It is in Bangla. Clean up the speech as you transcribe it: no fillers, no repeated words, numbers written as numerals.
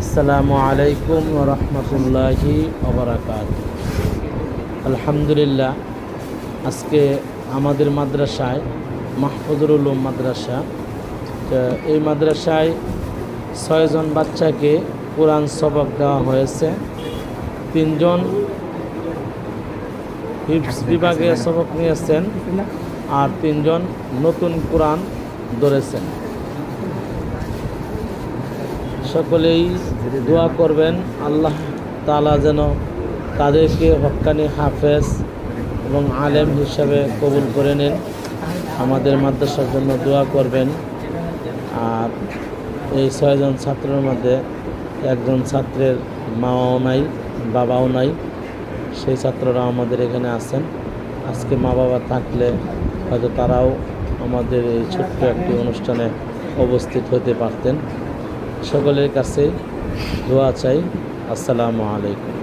আসসালামু আলাইকুম ওয়া রাহমাতুল্লাহি ওয়া বারাকাতুহু। আলহামদুলিল্লাহ, আজকে আমাদের মাদ্রাসায় মাহফুজুল উলুম মাদ্রাসা, তো এই মাদ্রাসায় 6 জন বাচ্চাকে কোরআন সবক দেওয়া হয়েছে। 3 জন হিফজ বিভাগে সবক নিয়েছেন আর 3 জন নতুন কোরআন ধরেছেন। সকলেই দোয়া করবেন আল্লাহ তাআলা যেন তাদেরকে হক্কানি হাফেজ এবং আলেম হিসাবে কবুল করে নেন। আমাদের মাদ্রাসার জন্য দোয়া করবেন। আর এই 6 জন ছাত্রের মধ্যে একজন ছাত্রের মাও নাই, বাবাও নাই, সেই ছাত্ররা আমাদের এখানে আছেন। আজকে মা বাবা থাকলে হয়তো তারাও আমাদের এই ছোট্ট একটি অনুষ্ঠানে উপস্থিত হতে পারতেন। সকলের কাছে দোয়া চাই। আসসালামু আলাইকুম।